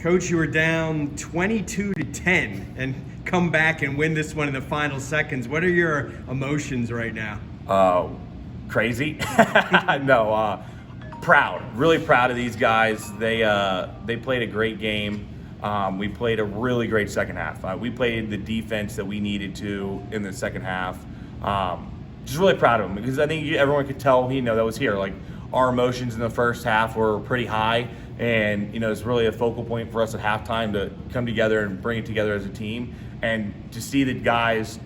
Coach, you were down 22-10 and come back and win this one in the final seconds. What are your emotions right now? Crazy. No, proud. Really proud of these guys. They played a great game. We played a really great second half. We played the defense that we needed to in the second half. Just really proud of them because I think everyone could tell, that was here. Like, our emotions in the first half were pretty high, and it's really a focal point for us at halftime to come together and bring it together as a team, and to see the guys,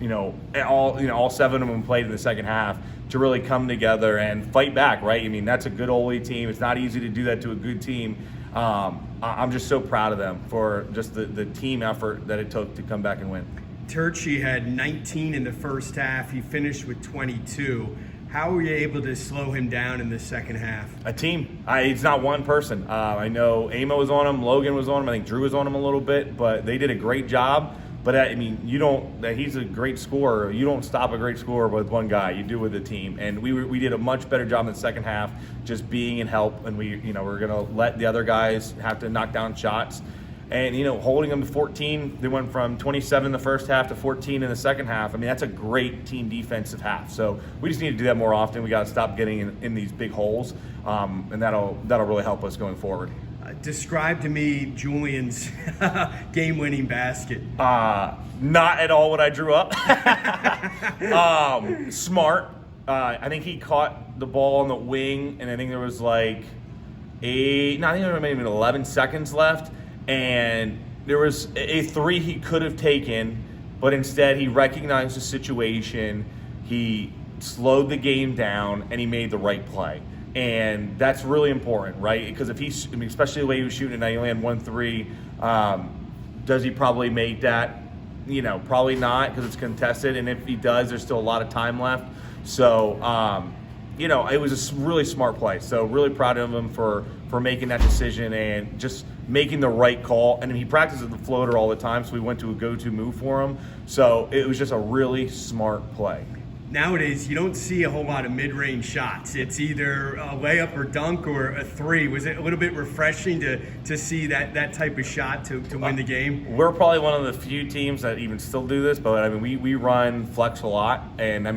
all seven of them played in the second half, to really come together and fight back, right? I mean, that's a good Ole team. It's not easy to do that to a good team. I'm just so proud of them for just the team effort that it took to come back and win. Turchi had 19 in the first half. He finished with 22. How were you able to slow him down in the second half? A team. It's not one person. I know Amo was on him, Logan was on him, I think Drew was on him a little bit, but they did a great job. But he's a great scorer. You don't stop a great scorer with one guy. You do with the team. And we did a much better job in the second half, just being in help. And we're going to let the other guys have to knock down shots. And, holding them to 14, they went from 27 in the first half to 14 in the second half. I mean, that's a great team defensive half. So we just need to do that more often. We got to stop getting in these big holes, and that'll really help us going forward. Describe to me Julian's game-winning basket. Not at all what I drew up. Smart. I think he caught the ball on the wing, and I think there was I think there were maybe 11 seconds left. And there was a three he could have taken, but instead he recognized the situation, he slowed the game down, and he made the right play. And that's really important, right? Because especially the way he was shooting tonight, he only had 1 3. Does he probably make that? Probably not, because it's contested. And if he does, there's still a lot of time left. So, it was a really smart play. So really proud of him for making that decision and just making the right call. And he practices the floater all the time, so we went to a go-to move for him. So it was just a really smart play. Nowadays, you don't see a whole lot of mid-range shots. It's either a layup or dunk or a three. Was it a little bit refreshing to see that type of shot to win the game? We're probably one of the few teams that even still do this, but we run flex a lot, and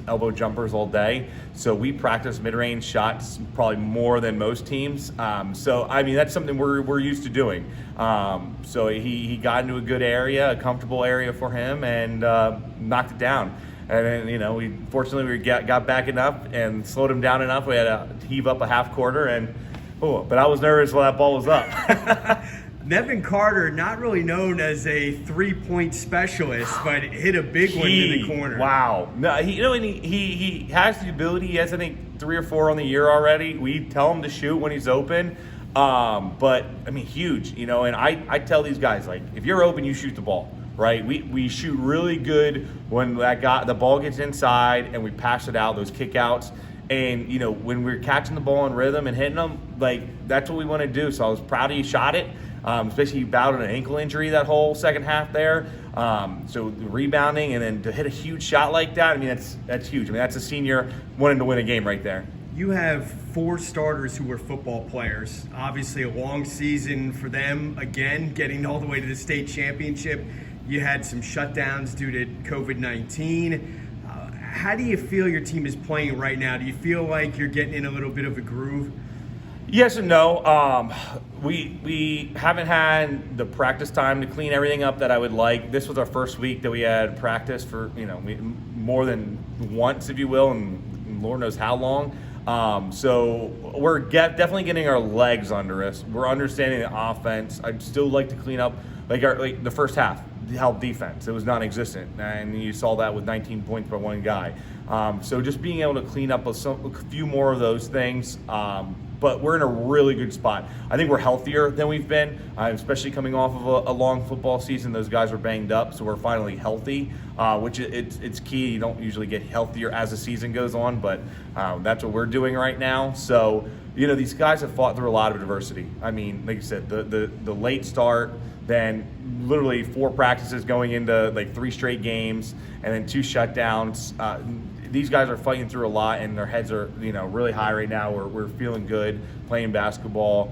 elbow jumpers all day. So we practice mid-range shots probably more than most teams. So that's something we're used to doing. So he got into a good area, a comfortable area for him, and knocked it down. And then, we got back enough and slowed him down enough. We had to heave up a half quarter, but I was nervous when that ball was up. Nevin Carter, not really known as a three-point specialist, but hit a big one in the corner. Wow. No, he has the ability. He has, I think, 3 or 4 on the year already. We tell him to shoot when he's open. But huge, and I tell these guys, if you're open, you shoot the ball. Right, we shoot really good when the ball gets inside and we pass it out, those kickouts, and when we're catching the ball in rhythm and hitting them, that's what we want to do. So I was proud he shot it, especially he battled an ankle injury that whole second half there. So rebounding and then to hit a huge shot like that, that's huge. That's a senior wanting to win a game right there. You have 4 starters who were football players. Obviously, a long season for them. Again, getting all the way to the state championship. You had some shutdowns due to COVID-19. How do you feel your team is playing right now? Do you feel like you're getting in a little bit of a groove? Yes and no. We haven't had the practice time to clean everything up that I would like. This was our first week that we had practice for more than once, if you will, and Lord knows how long. So we're definitely getting our legs under us. We're understanding the offense. I'd still like to clean up the first half. Help defense. It was non-existent, and you saw that with 19 points by one guy. So just being able to clean up a few more of those things, but we're in a really good spot. I think we're healthier than we've been, especially coming off of a long football season. Those guys were banged up, so we're finally healthy, which it's key. You don't usually get healthier as the season goes on, but that's what we're doing right now. So these guys have fought through a lot of adversity. Like you said, the late start, then literally 4 practices going into 3 straight games, and then 2 shutdowns. These guys are fighting through a lot, and their heads are really high right now. We're feeling good playing basketball.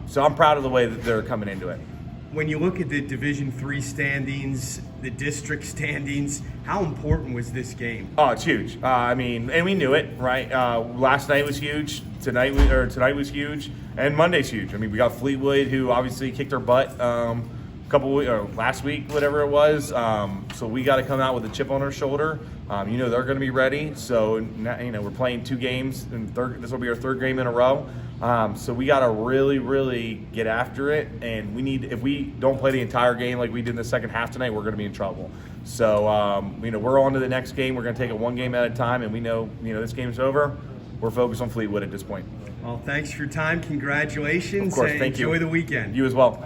So I'm proud of the way that they're coming into it. when you look at the Division III standings, the district standings, how important was this game? Oh, it's huge. I mean, and we knew it, right? Last night was huge. Tonight was huge, and Monday's huge. I mean, we got Fleetwood, who obviously kicked our butt last week, whatever it was. So we got to come out with a chip on our shoulder. They're going to be ready. So we're playing 2 games, and this will be our 3rd game in a row. So we got to really, really get after it. And if we don't play the entire game like we did in the second half tonight, we're going to be in trouble. So we're on to the next game. We're going to take it 1 game at a time, and we know this game's over. We're focused on Fleetwood at this point. Well, thanks for your time. Congratulations. Of course, thank you. Enjoy the weekend. You as well.